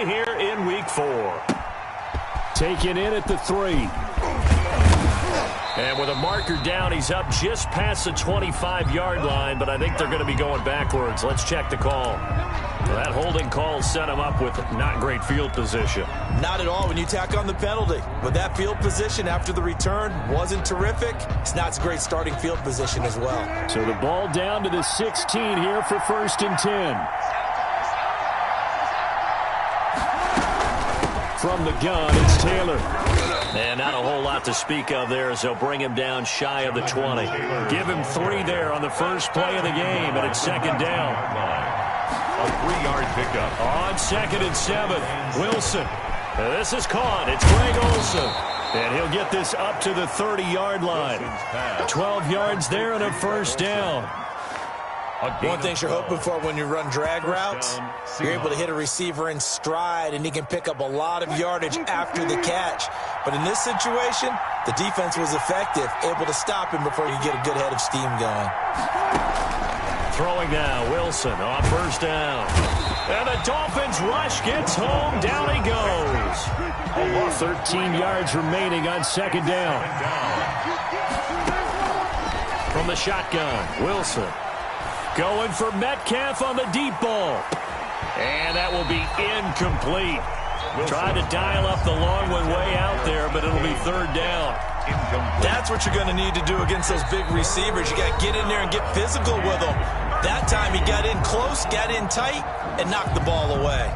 play here in Week 4. Taken in at the 3. And with a marker down, he's up just past the 25-yard line, but I think they're going to be going backwards. Let's check the call. Well, that holding call set him up with not great field position. Not at all when you tack on the penalty. But that field position after the return wasn't terrific. It's not a great starting field position as well. So the ball down to the 16 here for 1st and 10. From the gun, it's Taylor. And not a whole lot to speak of there as they'll bring him down shy of the 20. Give him 3 there on the first play of the game, and it's 2nd down. A 3-yard pickup. On 2nd and 7, Wilson. This is caught. It's Greg Olsen. And he'll get this up to the 30-yard line. 12 yards there and a 1st down. One thing you're hoping for when you run drag routes, you're able to hit a receiver in stride, and he can pick up a lot of yardage after the catch. But in this situation, the defense was effective, able to stop him before he could get a good head of steam going. Throwing now, Wilson on 1st down. And the Dolphins rush gets home. Down he goes. 13 yards remaining on 2nd down. From the shotgun, Wilson. Going for Metcalf on the deep ball. And that will be incomplete. Trying to dial up the long one way out there, but it'll be 3rd down. That's what you're going to need to do against those big receivers. You got to get in there and get physical with them. That time he got in close, got in tight, and knocked the ball away.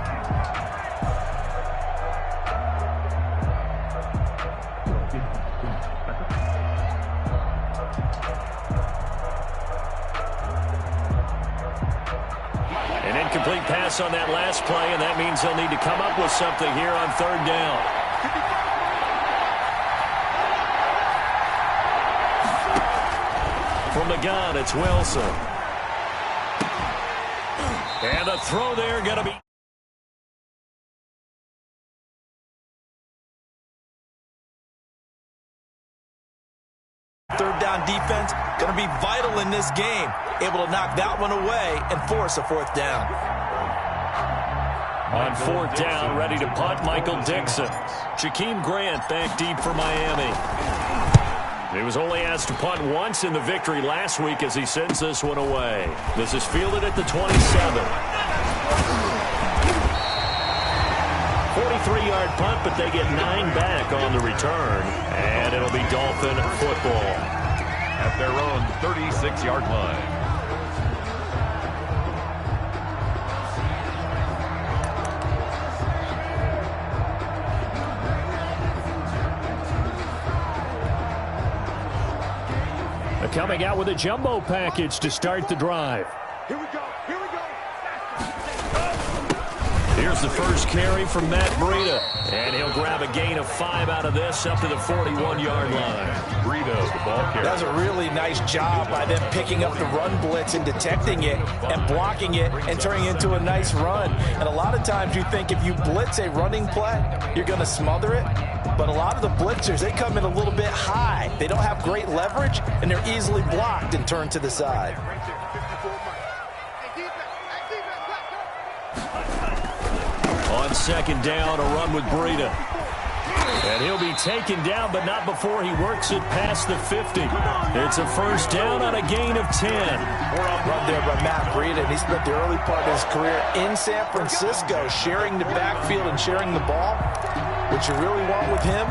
An incomplete pass on that last play, and that means they'll need to come up with something here on 3rd down. From the gun, it's Wilson. And the throw there going to be... Third down defense going to be vital in this game. Able to knock that one away and force a 4th down. On 4th down, ready to punt, Michael Dixon. Jakeem Grant back deep for Miami. He was only asked to punt once in the victory last week as he sends this one away. This is fielded at the 27. 43-yard punt, but they get 9 back on the return. And it'll be Dolphin football. At their own 36-yard line. Coming out with a jumbo package to start the drive. Here we go. Here we go. Here's the first carry from Matt Breida. And he'll grab a gain of 5 out of this up to the 41-yard line. Breida, the ball carrier. That's a really nice job by them picking up the run blitz and detecting it and blocking it and turning it into a nice run. And a lot of times you think if you blitz a running play, you're going to smother it. But a lot of the blitzers, they come in a little bit high. They don't have great leverage, and they're easily blocked and turned to the side. On 2nd down, a run with Breida. And he'll be taken down, but not before he works it past the 50. It's a 1st down on a gain of 10. Run there by Matt Breida, and he spent the early part of his career in San Francisco, sharing the backfield and sharing the ball. What you really want with him,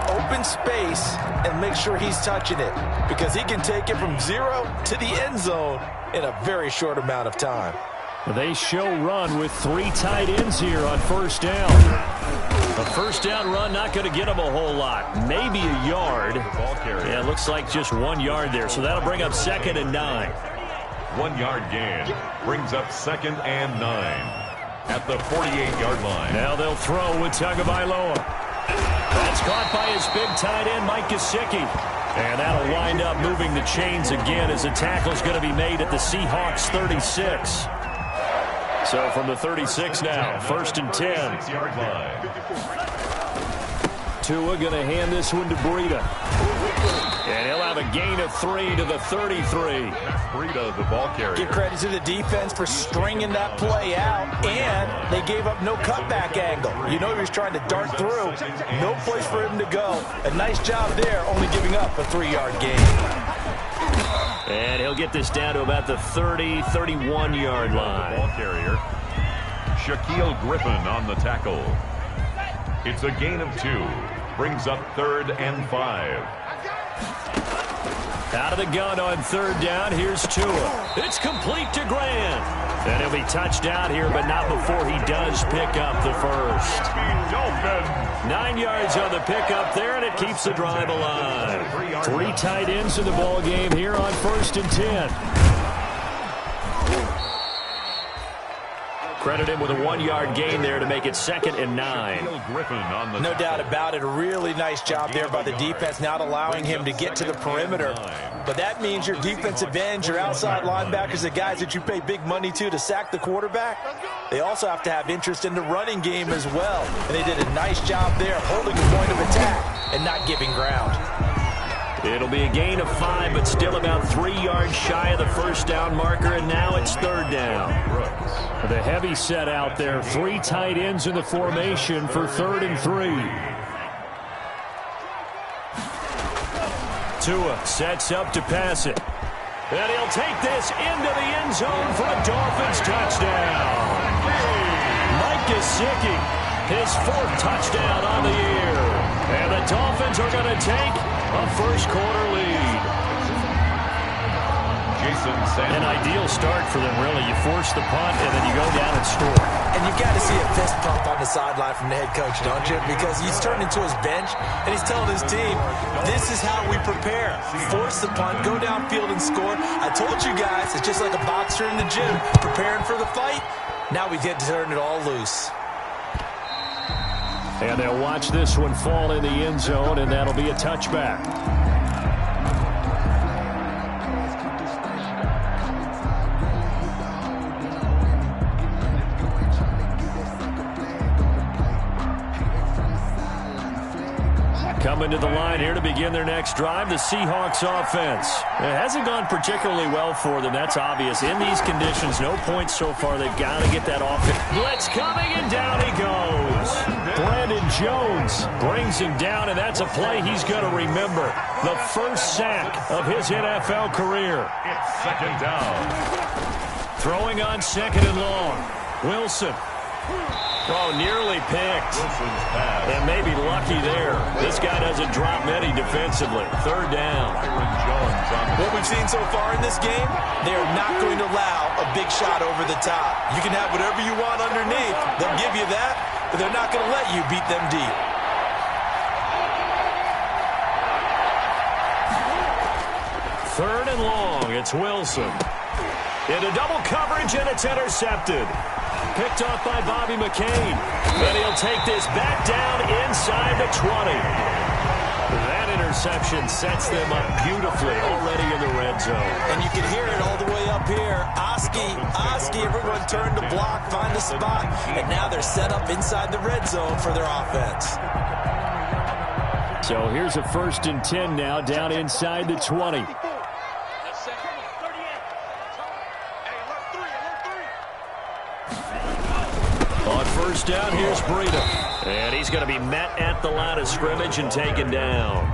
open space and make sure he's touching it, because he can take it from 0 to the end zone in a very short amount of time. They show run with 3 tight ends here on 1st down. A 1st down run not going to get him a whole lot. Maybe a yard. Yeah, it looks like just 1 yard there. So that'll bring up 2nd and 9. 1-yard gain brings up 2nd and 9. At the 48-yard line. Now they'll throw with Tagovailoa. That's caught by his big tight end, Mike Gesicki. And that'll wind up moving the chains again as the tackle's going to be made at the Seahawks 36. So from the 36 now, 1st and 10. Tua going to hand this one to Breida. And he'll have have a gain of 3 to the 33. Breida, the ball carrier. Give credit to the defense for stringing that play out, and they gave up no cutback angle. You know he was trying to dart through. No place for him to go. A nice job there, only giving up a 3-yard gain. And he'll get this down to about the 30, 31-yard line. Ball carrier. Shaquille Griffin on the tackle. It's a gain of 2. Brings up 3rd and 5. Out of the gun on 3rd down. Here's Tua. It's complete to Grant. And he'll be touched out here, but not before he does pick up the first. 9 yards on the pickup there, and it keeps the drive alive. 3 tight ends in the ball game here on 1st and 10. Credit him with a 1-yard gain there to make it 2nd and 9. No doubt about it. A really nice job there by the defense, not allowing him to get to the perimeter. But that means your defensive ends, your outside linebackers, the guys that you pay big money to sack the quarterback, they also have to have interest in the running game as well. And they did a nice job there, holding the point of attack and not giving ground. It'll be a gain of 5, but still about 3 yards shy of the first down marker, and now it's 3rd down. The heavy set out there. 3 tight ends in the formation for 3rd and 3. Tua sets up to pass it. And he'll take this into the end zone for a Dolphins touchdown. Mike Gesicki, his 4th touchdown on the year. And the Dolphins are going to take a first-quarter lead. An ideal start for them, really. You force the punt, and then you go down and score. And you've got to see a fist pump on the sideline from the head coach, don't you? Because he's turned into his bench, and he's telling his team, this is how we prepare. Force the punt, go downfield and score. I told you guys, it's just like a boxer in the gym, preparing for the fight. Now we get to turn it all loose. And they'll watch this one fall in the end zone, and that'll be a touchback. Coming to the line here to begin their next drive, the Seahawks offense. It hasn't gone particularly well for them, that's obvious. In these conditions, no points so far. They've got to get that offense. Blitz coming, and down he goes. Brandon Jones brings him down, and that's a play he's going to remember. The first sack of his NFL career. It's 2nd down. Throwing on 2nd and long. Wilson. Oh, nearly picked. And maybe lucky there. This guy doesn't drop many defensively. 3rd down. What we've seen so far in this game, they are not going to allow a big shot over the top. You can have whatever you want underneath. They'll give you that, but they're not going to let you beat them deep. 3rd and long. It's Wilson. Into double coverage, and it's intercepted. Picked off by Bobby McCain. And he'll take this back down inside the 20. That interception sets them up beautifully already in the red zone. And you can hear it all the way up here. Oski, everyone turned to block, find a spot. And now they're set up inside the red zone for their offense. So here's a 1st and 10 now, down inside the 20. First down, here's Breida. And he's going to be met at the line of scrimmage and taken down.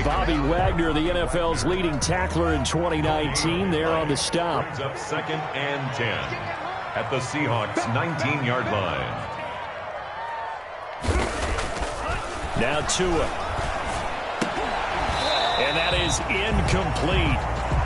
Bobby Wagner, the NFL's leading tackler in 2019, there on the stop. Up 2nd and 10 at the Seahawks 19-yard line. Now Tua. And that is incomplete.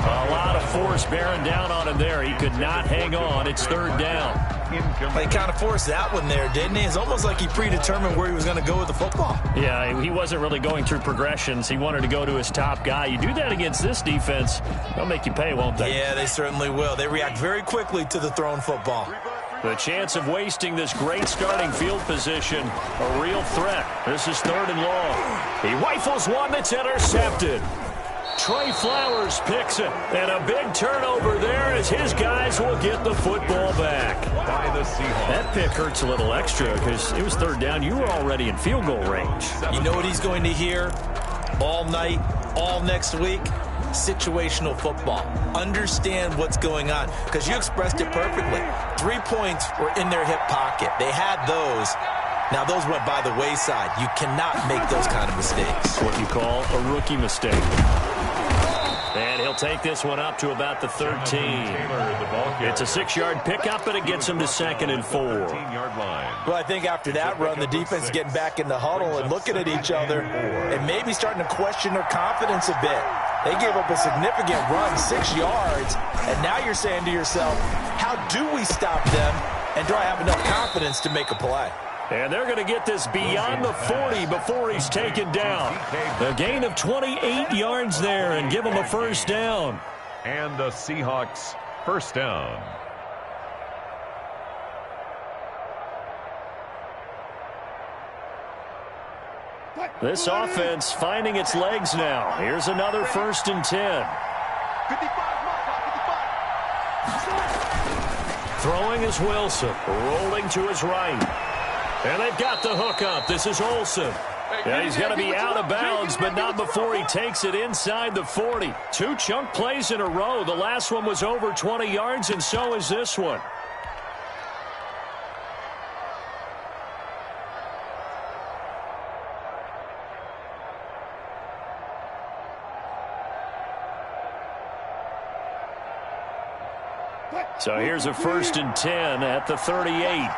A lot of force bearing down on him there. He could not hang on. It's 3rd down. He kind of forced that one there, didn't he? It's almost like he predetermined where he was going to go with the football. Yeah, he wasn't really going through progressions. He wanted to go to his top guy. You do that against this defense, they'll make you pay, won't they? Yeah, they certainly will. They react very quickly to the thrown football. The chance of wasting this great starting field position, a real threat. This is 3rd and long. He rifles one that's intercepted. Trey Flowers picks it, and a big turnover there as his guys will get the football back. By the Seahawks. That pick hurts a little extra because it was 3rd down. You were already in field goal range. You know what he's going to hear all night? all next week, situational football. Understand what's going on, because you expressed it perfectly. 3 points were in their hip pocket. They had those. Now, those went by the wayside. You cannot make those kind of mistakes. What you call a rookie mistake. And he'll take this one up to about the 13. It's a 6-yard pickup, and it gets him to 2nd and 4. Well, I think after that run, the defense is getting back in the huddle and looking at each other and maybe starting to question their confidence a bit. They gave up a significant run, 6 yards, and now you're saying to yourself, how do we stop them, and do I have enough confidence to make a play? And they're going to get this beyond the 40 before he's taken down. A gain of 28 yards there and give him a first down. And the Seahawks first down. This offense finding its legs now. Here's another 1st and 10. Throwing is Wilson. Rolling to his right. And they've got the hook up. This is Olsen. Yeah, he's going to be out of bounds, but not before he takes it inside the 40. 2 chunk plays in a row. The last one was over 20 yards, and so is this one. So here's a 1st and 10 at the 38.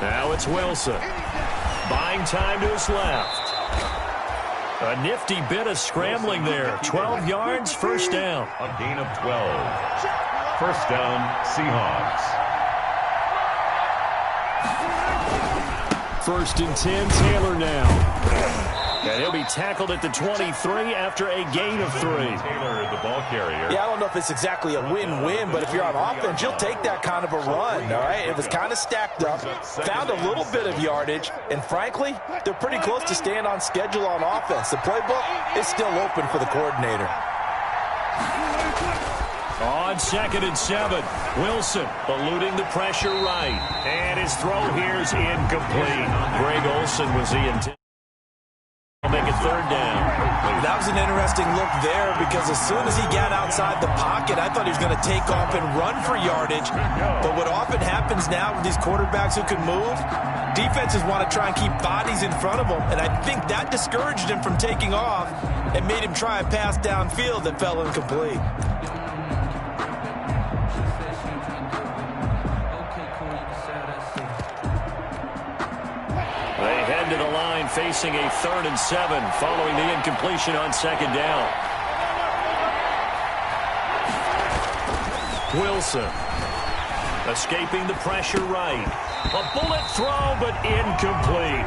Now it's Wilson. Buying time to his left. A nifty bit of scrambling there. 12 yards, first down. A gain of 12. First down, Seahawks. 1st and 10, Taylor now. And he'll be tackled at the 23 after a gain of 3. Taylor, the ball carrier. Yeah, I don't know if it's exactly a win-win, but if you're on offense, you'll take that kind of a run, all right? It was kind of stacked up, found a little bit of yardage, and frankly, they're pretty close to staying on schedule on offense. The playbook is still open for the coordinator. On 2nd and 7, Wilson eluding the pressure right. And his throw here's incomplete. Greg Olsen was the intent. Make it 3rd down. That was an interesting look there, because as soon as he got outside the pocket, I thought he was going to take off and run for yardage. But what often happens now with these quarterbacks who can move, defenses want to try and keep bodies in front of them, and I think that discouraged him from taking off and made him try a pass downfield that fell incomplete. They head to the line facing a 3rd and 7 following the incompletion on 2nd down. Wilson escaping the pressure right. A bullet throw, but incomplete.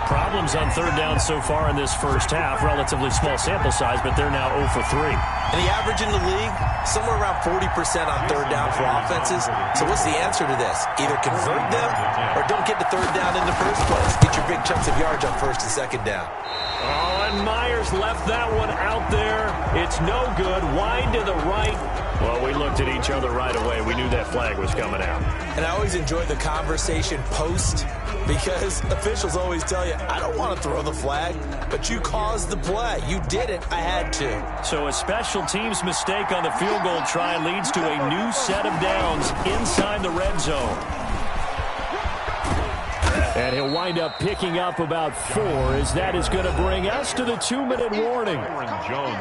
Problems on 3rd down so far in this first half. Relatively small sample size, but they're now 0 for 3. And the average in the league, somewhere around 40% on 3rd down for offenses. So what's the answer to this? Either convert them or don't get to 3rd down in the first place. Get your big chunks of yards on 1st and 2nd down. Oh, and Myers left that one out there. It's no good. Wide to the right. Well, we looked at each other right away. We knew that flag was coming out. And I always enjoy the conversation post, because officials always tell you, I don't want to throw the flag, but you caused the play. You did it. I had to. So a special teams mistake on the field goal try leads to a new set of downs inside the red zone. And he'll wind up picking up about 4, as that is going to bring us to the 2-minute warning.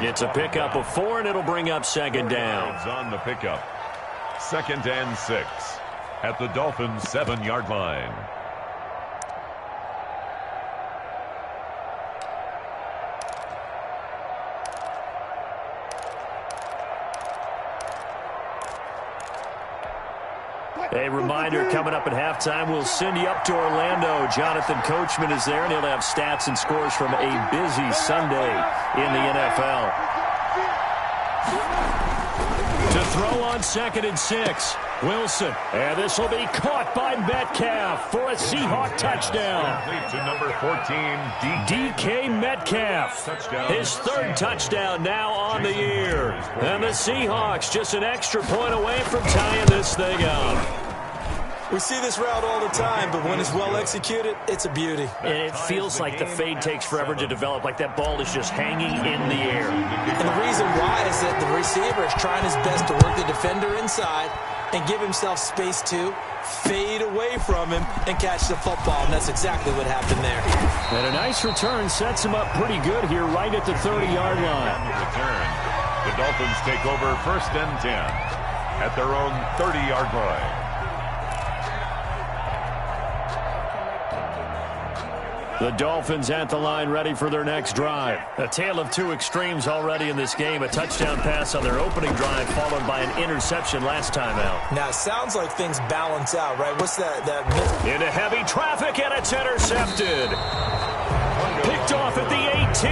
It's a pickup of 4, and it'll bring up 2nd down. On the pickup. 2nd and 6 at the Dolphins' 7-yard line. A reminder, coming up at halftime, we'll send you up to Orlando. Jonathan Coachman is there, and he'll have stats and scores from a busy Sunday in the NFL. To throw on 2nd and 6. Wilson, and this will be caught by Metcalf for a Seahawk touchdown. Complete to number 14, DK Metcalf. Touchdown. His third touchdown now on the year. And the Seahawks just an extra point away from tying this thing up. We see this route all the time, but when it's well executed, it's a beauty. And it feels like the fade takes forever to develop, like that ball is just hanging in the air. And the reason why is that the receiver is trying his best to work the defender inside and give himself space to fade away from him and catch the football, and that's exactly what happened there. And a nice return sets him up pretty good here right at the 30-yard line. Return. The Dolphins take over 1st and 10 at their own 30-yard line. The Dolphins at the line ready for their next drive. A tale of two extremes already in this game. A touchdown pass on their opening drive followed by an interception last time out. Now, it sounds like things balance out, right? What's that? Into heavy traffic, and it's intercepted. Picked off at the 18.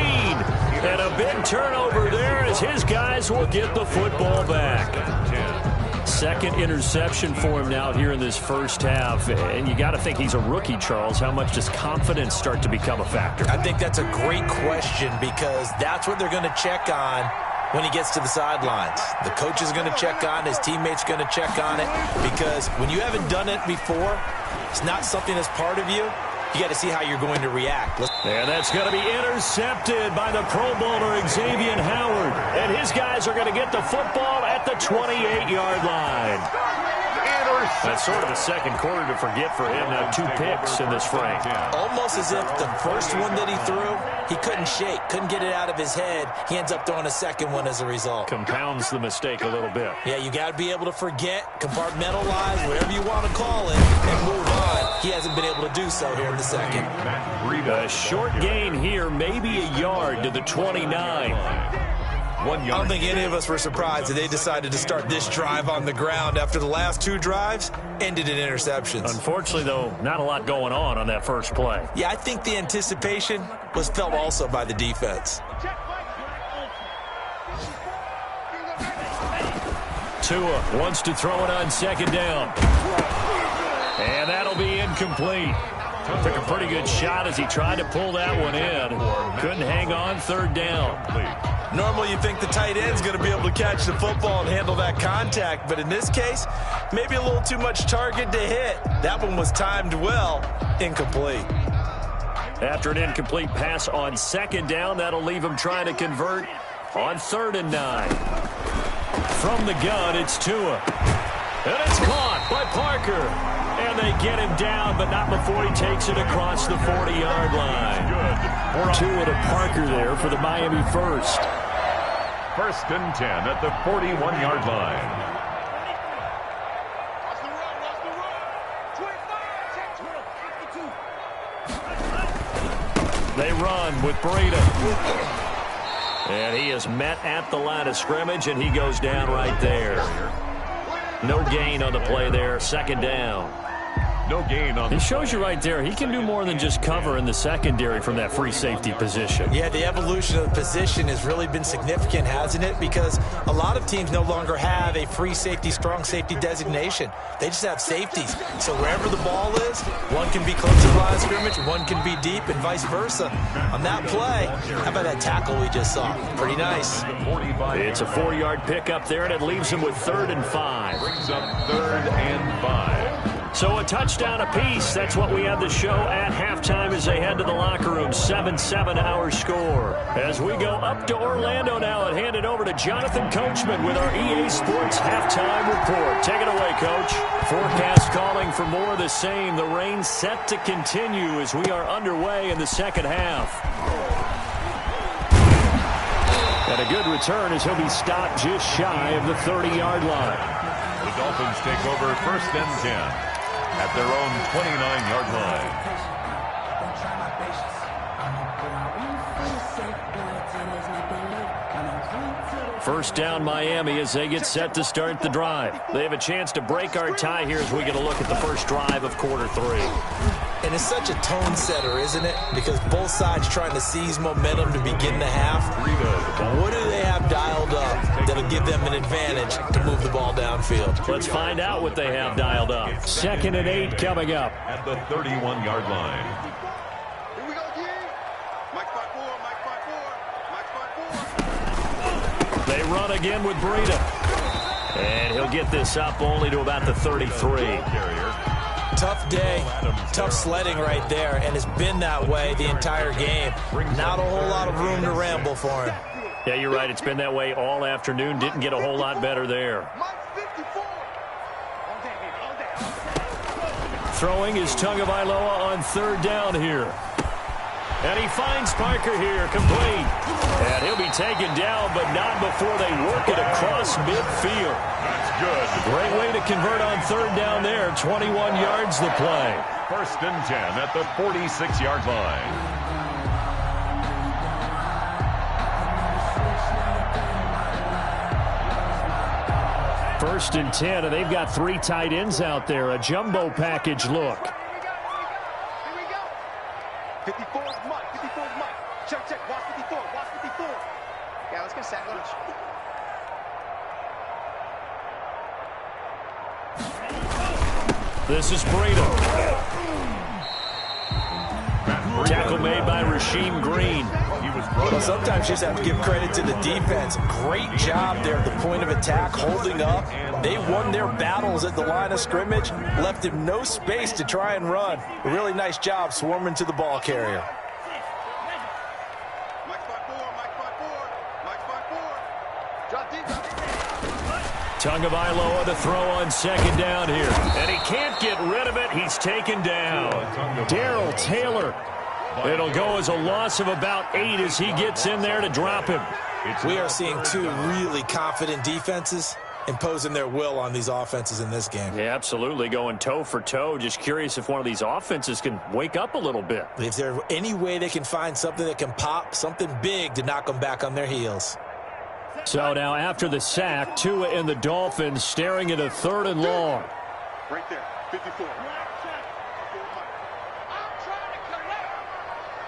And a big turnover there as his guys will get the football back. Second interception for him now here in this first half. And you got to think he's a rookie, Charles. How much does confidence start to become a factor? I think that's a great question because that's what they're going to check on when he gets to the sidelines. The coach is going to check on, his teammates going to check on it, because when you haven't done it before, it's not something that's part of you. You got to see how you're going to react. And that's going to be intercepted by the Pro Bowler Xavier Howard. And his guys are going to get the football at the 28-yard line. That's sort of a second quarter to forget for him. Now 2 picks in this frame. Almost as if the first one that he threw, he couldn't shake, couldn't get it out of his head. He ends up throwing a second one as a result. Compounds the mistake a little bit. Yeah, you got to be able to forget, compartmentalize, whatever you want to call it, and move on. He hasn't been able to do so here in the second. A short gain here, maybe a yard to the 29. 1 yard. I don't think any of us were surprised that they decided to start this drive on the ground after the last 2 drives ended in interceptions. Unfortunately, though, not a lot going on that first play. Yeah, I think the anticipation was felt also by the defense. Tua wants to throw it on second down. And that'll be incomplete. Took a pretty good shot as he tried to pull that one in. Couldn't hang on, third down. Normally you think the tight end's going to be able to catch the football and handle that contact, but in this case, maybe a little too much target to hit. That one was timed well, incomplete. After an incomplete pass on second down, that'll leave him trying to convert on 3rd and 9. From the gun, it's Tua. And it's caught by Parker. And they get him down, but not before he takes it across the 40-yard line. Tua to Parker there for the Miami first. 1st and 10 at the 41-yard line. They run with Breda. And he is met at the line of scrimmage, and he goes down right there. No gain on the play there, 2nd down. No gain on. It shows you right there, he can do more than just cover in the secondary from that free safety position. Yeah, the evolution of the position has really been significant, hasn't it? Because a lot of teams no longer have a free safety, strong safety designation. They just have safeties. So wherever the ball is, one can be close to the line of scrimmage, one can be deep, and vice versa. On that play, how about that tackle we just saw? Pretty nice. It's a 4-yard pickup there, and it leaves him with 3rd and 5. Brings up 3rd and 5. So a touchdown apiece. That's what we have the show at halftime as they head to the locker room. 7-7 our score. As we go up to Orlando now and hand it over to Jonathan Coachman with our EA Sports halftime report. Take it away, Coach. Forecast calling for more of the same. The rain set to continue as we are underway in the second half. And a good return as he'll be stopped just shy of the 30-yard line. The Dolphins take over 1st and 10. At their own 29-yard line. First down Miami as they get set to start the drive. They have a chance to break our tie here as we get a look at the first drive of quarter 3. And it's such a tone setter, isn't it? Because both sides trying to seize momentum to begin the half. What do they have dialed up that'll give them an advantage to move the ball downfield? Let's find out what they have dialed up. 2nd and 8 coming up. At the 31-yard line. They run again with Breida. And he'll get this up only to about the 33. Tough day, tough sledding right there, and it's been that way the entire game. Not a whole lot of room to ramble for him. Yeah, you're right. It's been that way all afternoon. Didn't get a whole lot better there. Throwing is Tagovailoa on 3rd down here. And he finds Parker here, complete. And he'll be taken down, but not before they work it across midfield. That's good. Great way to convert on 3rd down there. 21 yards the play. 1st and 10 at the 46-yard line. First and 10, and they've got 3 tight ends out there. A jumbo package look. 54 is Mike. 54 is Mike. Check. Watch 54. Watch 54. Yeah, let's get set. This is Breida. Tackle made by Rasheem Green. Well, sometimes you just have to give credit to the defense. Great job there at the point of attack, holding up. They won their battles at the line of scrimmage, left him no space to try and run. A really nice job swarming to the ball carrier. Tagovailoa to throw on 2nd down here. And he can't get rid of it. He's taken down. Darrell Taylor. It'll go as a loss of about 8 as he gets in there to drop him. We are seeing 2 really confident defenses imposing their will on these offenses in this game. Yeah, absolutely. Going toe for toe. Just curious if one of these offenses can wake up a little bit. Is there any way they can find something that can pop, something big to knock them back on their heels? So now after the sack, Tua and the Dolphins staring at a 3rd and long. Right there. 54.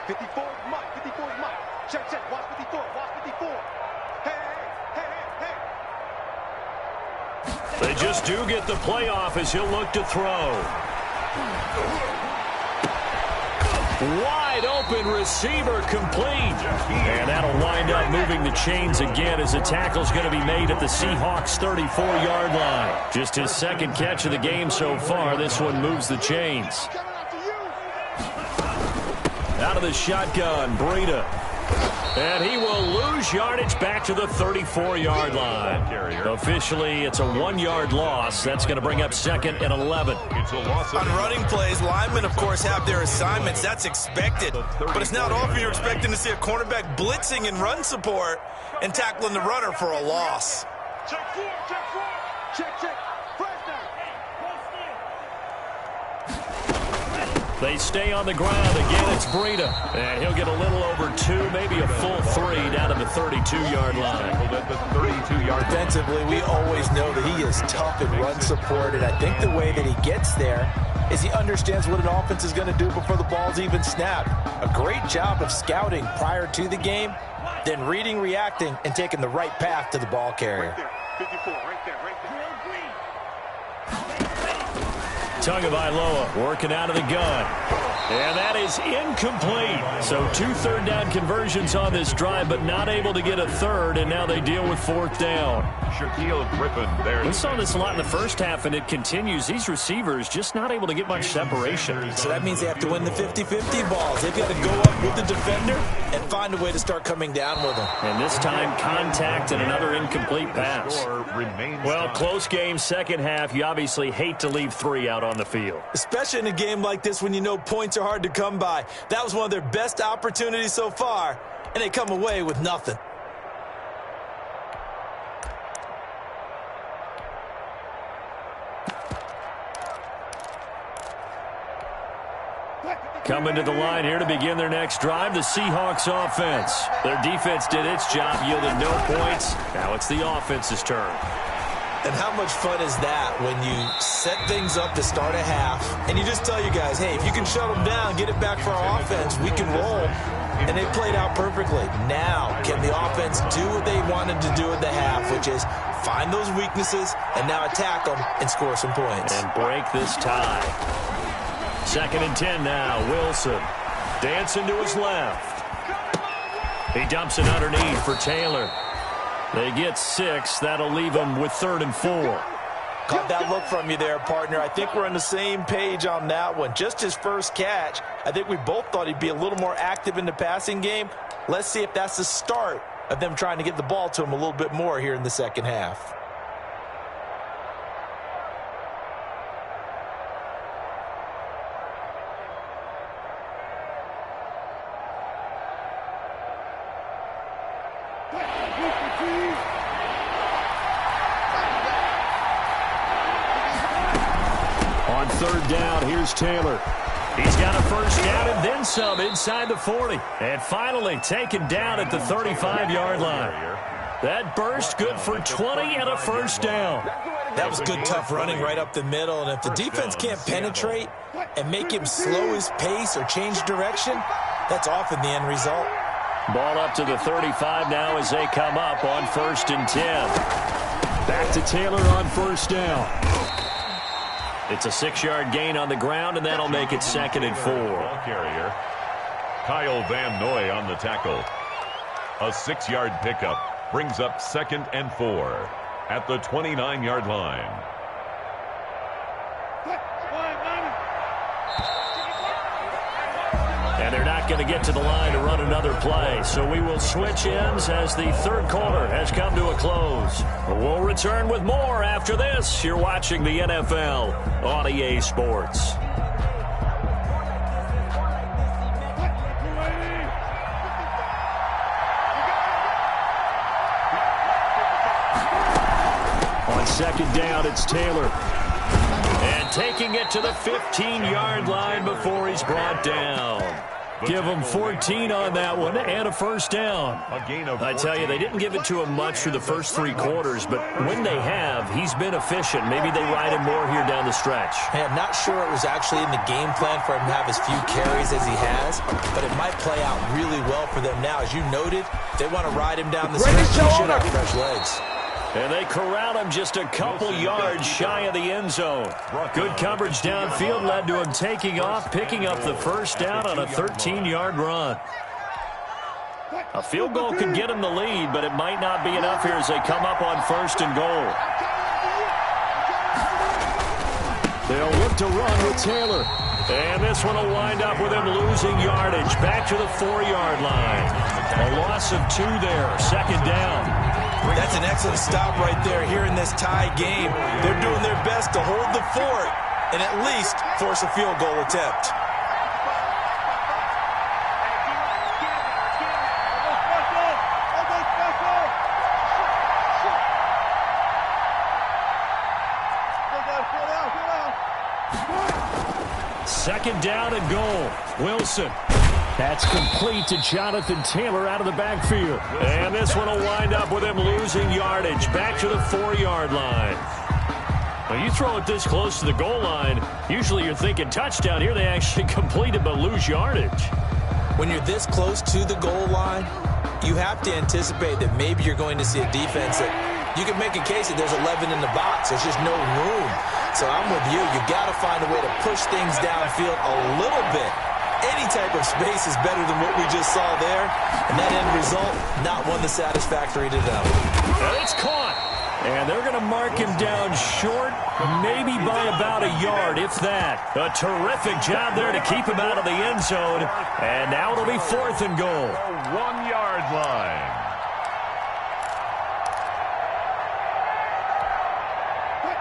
54 is Mike. 54 is Mike. Check. Watch 54. Watch 54. Hey. They just do get the playoff as he'll look to throw. Wide open receiver complete. And that'll wind up moving the chains again as the tackle's going to be made at the Seahawks 34-yard line. Just his 2nd catch of the game so far. This one moves the chains. Out of the shotgun, Breida. And he will lose yardage back to the 34-yard line. Officially, it's a 1-yard loss. That's going to bring up 2nd and 11. On running plays, linemen, of course, have their assignments. That's expected. But it's not often you're expecting to see a cornerback blitzing in run support and tackling the runner for a loss. Check. First down. They stay on the ground. Again, it's Breida. And he'll get a little over 2, maybe a full 3 down to the 32-yard line. Defensively, we always know that he is tough in run support, and I think the way that he gets there is he understands what an offense is going to do before the ball's even snapped. A great job of scouting prior to the game, then reading, reacting, and taking the right path to the ball carrier. Right there. 54. Right there. Tagovailoa working out of the gun. And that is incomplete. So 2 third-down conversions on this drive, but not able to get a 3rd, and now they deal with 4th down. Shaquille Griffin there. We saw this a lot in the first half, and it continues. These receivers just not able to get much separation. So that means they have to win the 50-50 balls. They've got to go up with the defender and find a way to start coming down with them. And this time, contact and another incomplete pass. Well, close game, 2nd half. You obviously hate to leave 3 out on the field. Especially in a game like this when you know points are hard to come by. That was one of their best opportunities so far, and they come away with nothing. Check. Coming to the line here to begin their next drive, the Seahawks offense. Their defense did its job, yielded no points. Now it's the offense's turn. And how much fun is that when you set things up to start a half, and you just tell you guys, hey, if you can shut them down, get it back for our offense, we can roll. And they played out perfectly. Now, can the offense do what they wanted to do at the half, which is find those weaknesses and now attack them and score some points. And break this tie. 2nd and 10 now. Wilson dancing to his left. He dumps it underneath for Taylor. They get 6. That'll leave them with 3rd and 4. Caught that look from you there, partner. I think we're on the same page on that one. Just his first catch, I think we both thought he'd be a little more active in the passing game. Let's see if that's the start of them trying to get the ball to him a little bit more here in the second half. On 3rd down, here's Taylor. He's got a first down and then some inside the 40. And finally taken down at the 35-yard line. That burst good for 20 and a first down. That was good, tough running right up the middle. And if the defense can't penetrate and make him slow his pace or change direction, that's often the end result. Ball up to the 35 now as they come up on 1st and 10. Back to Taylor on 1st down. It's a 6-yard gain on the ground, and that'll make it 2nd and 4. Ball carrier Kyle Van Noy on the tackle. A 6-yard pickup brings up 2nd and 4 at the 29-yard line. And they're not going to get to the line to run another play. So we will switch ends as the 3rd quarter has come to a close. We'll return with more after this. You're watching the NFL on EA Sports. On 2nd down, it's Taylor. And taking it to the 15-yard line before he's brought down. Give him 14 on that one and a first down. I tell you, they didn't give it to him much through the first 3 quarters, but when they have, he's been efficient. Maybe they ride him more here down the stretch. Hey, I'm not sure it was actually in the game plan for him to have as few carries as he has, but it might play out really well for them now. As you noted, they want to ride him down the stretch. He should have fresh legs. And they corral him just a couple yards shy of the end zone. Good coverage downfield led to him taking off, picking up the first down on a 13-yard run. A field goal could get him the lead, but it might not be enough here as they come up on 1st and goal. They'll look to run with Taylor. And this one will wind up with him losing yardage back to the 4-yard line. A loss of 2 there, 2nd down. That's an excellent stop right there here in this tie game. They're doing their best to hold the fort and at least force a field goal attempt. Second down and goal. Wilson. That's complete to Jonathan Taylor out of the backfield. And this one will wind up with him losing yardage back to the 4-yard line. When you throw it this close to the goal line, usually you're thinking touchdown. Here they actually complete it but lose yardage. When you're this close to the goal line, you have to anticipate that maybe you're going to see a defense that you can make a case that there's 11 in the box. There's just no room. So I'm with you. You got to find a way to push things downfield a little bit. Any type of space is better than what we just saw there. And that end result, not one that's satisfactory to them. And it's caught. And they're going to mark him down short, maybe by about a yard, if that. A terrific job there to keep him out of the end zone. And now it'll be 4th and goal. 1-yard line.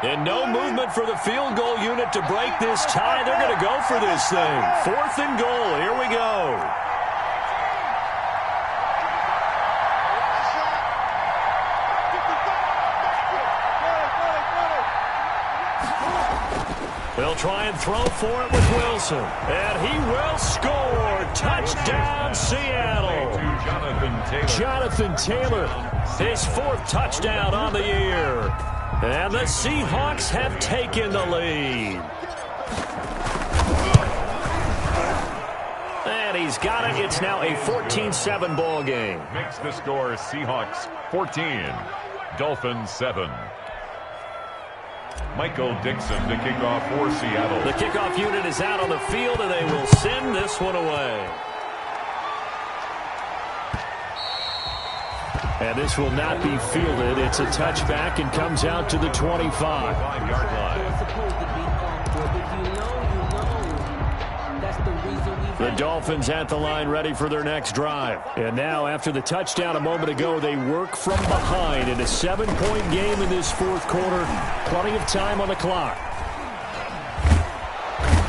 And no movement for the field goal unit to break this tie. They're going to go for this thing. 4th and goal. Here we go. They'll try and throw for it with Wilson. And he will score. Touchdown, Seattle. Jonathan Taylor, his 4th touchdown on the year. And the Seahawks have taken the lead. And he's got it. It's now a 14-7 ball game. Makes the score Seahawks 14, Dolphins 7. Michael Dixon to kick off for Seattle. The kickoff unit is out on the field, and they will send this one away. And this will not be fielded. It's a touchback and comes out to the 25. 5-yard line. The Dolphins at the line ready for their next drive. And now after the touchdown a moment ago, they work from behind in a 7-point game in this 4th quarter. Plenty of time on the clock.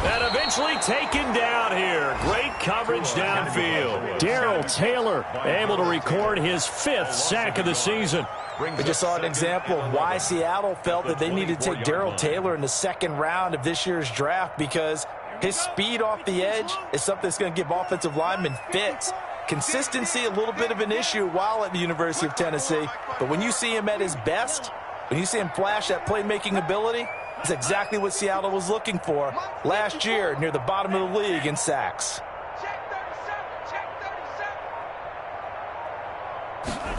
And eventually taken down here. Great coverage downfield. Darrell Taylor able to record his 5th sack of the season. We just saw an example of why Seattle felt that they needed to take Darrell Taylor in the 2nd round of this year's draft, because his speed off the edge is something that's going to give offensive linemen fits. Consistency, a little bit of an issue while at the University of Tennessee. But when you see him at his best, when you see him flash that playmaking ability, that's exactly what Seattle was looking for last year near the bottom of the league in sacks.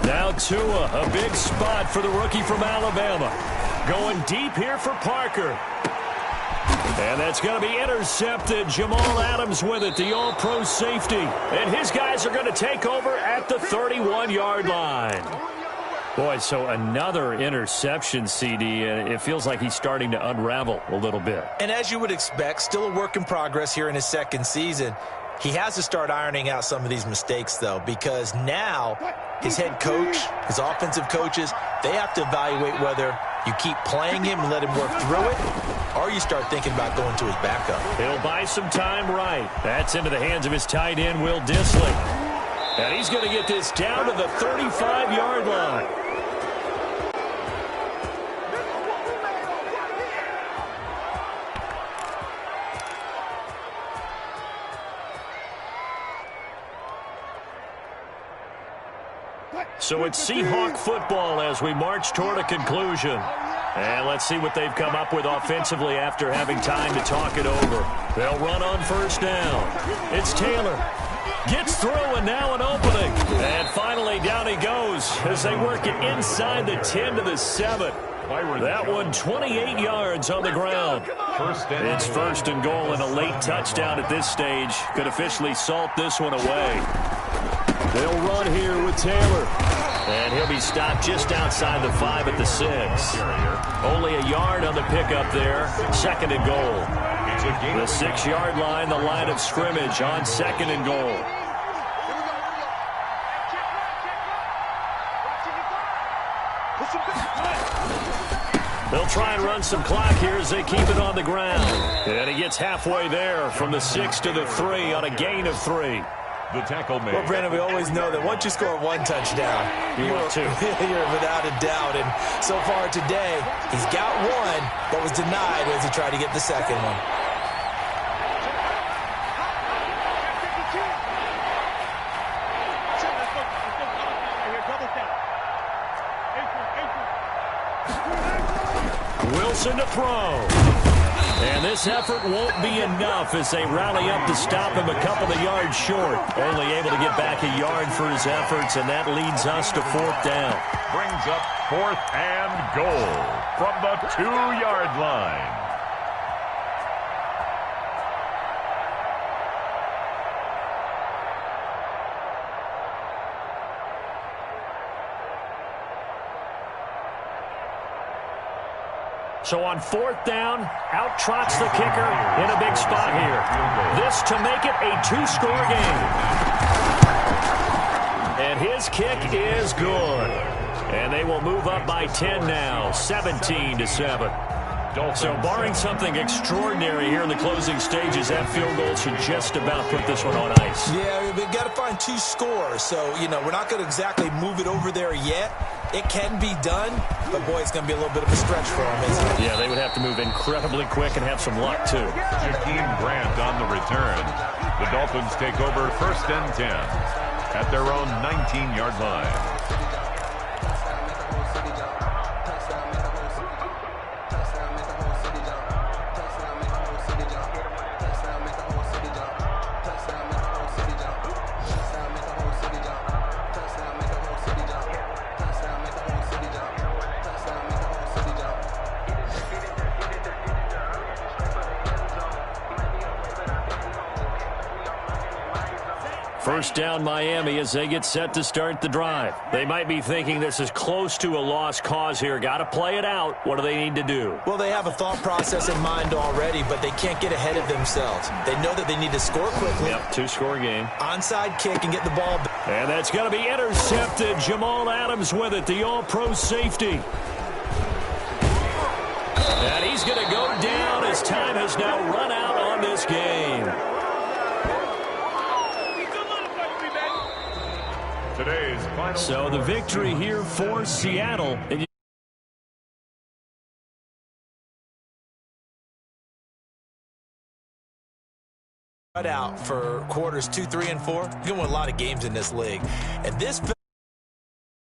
Now Tua, a big spot for the rookie from Alabama. Going deep here for Parker. And that's going to be intercepted. Jamal Adams with it, the all-pro safety. And his guys are going to take over at the 31-yard line. Boy, so another interception, CD, and it feels like he's starting to unravel a little bit. And as you would expect, still a work in progress here in his 2nd season. He has to start ironing out some of these mistakes, though, because now his head coach, his offensive coaches, they have to evaluate whether you keep playing him and let him work through it, or you start thinking about going to his backup. He'll buy some time right. That's into the hands of his tight end, Will Dissly. And he's going to get this down to the 35-yard line. So it's Seahawk football as we march toward a conclusion. And let's see what they've come up with offensively after having time to talk it over. They'll run on 1st down. It's Taylor. Gets through, and now an opening. And finally, down he goes as they work it inside the 10 to the 7. That one 28 yards on the ground. It's 1st and goal, and a late touchdown at this stage could officially salt this one away. They'll run here with Taylor. And he'll be stopped just outside the 5 at the 6. Only a yard on the pickup there. 2nd and goal. The 6-yard line, the line of scrimmage on 2nd and goal. They'll try and run some clock here as they keep it on the ground. And he gets halfway there from the 6 to the 3 on a gain of 3. The tackle made. Well, Brandon, we always know that once you score 1 touchdown, you're without a doubt. And so far today, he's got 1, but was denied as he tried to get the 2nd one. Wilson to throw. And this effort won't be enough as they rally up to stop him a couple of yards short. Only able to get back a yard for his efforts, and that leads us to 4th down. Brings up 4th and goal from the 2-yard line. So on 4th down, out trots the kicker in a big spot here. This to make it a 2-score game. And his kick is good. And they will move up by 10 now, 17-7. Dolphins. So barring something extraordinary here in the closing stages, that field goal should just about put this one on ice. Yeah, we've got to find 2 scores. So, you know, we're not going to exactly move it over there yet. It can be done, but, boy, it's going to be a little bit of a stretch for them, isn't it? Yeah, they would have to move incredibly quick and have some luck, too. Jakeem Grant on the return. The Dolphins take over 1st and 10 at their own 19-yard line. First down Miami as they get set to start the drive. They might be thinking this is close to a lost cause here. Got to play it out. What do they need to do? Well, they have a thought process in mind already, but they can't get ahead of themselves. They know that they need to score quickly. Yep, 2-score game. Onside kick and get the ball. And that's going to be intercepted. Jamal Adams with it, the all-pro safety. And he's going to go down as time has now run out on this game. Today's final. So the victory here for Seattle. Out for quarters 2, 3, and 4. You're going to win a lot of games in this league. And this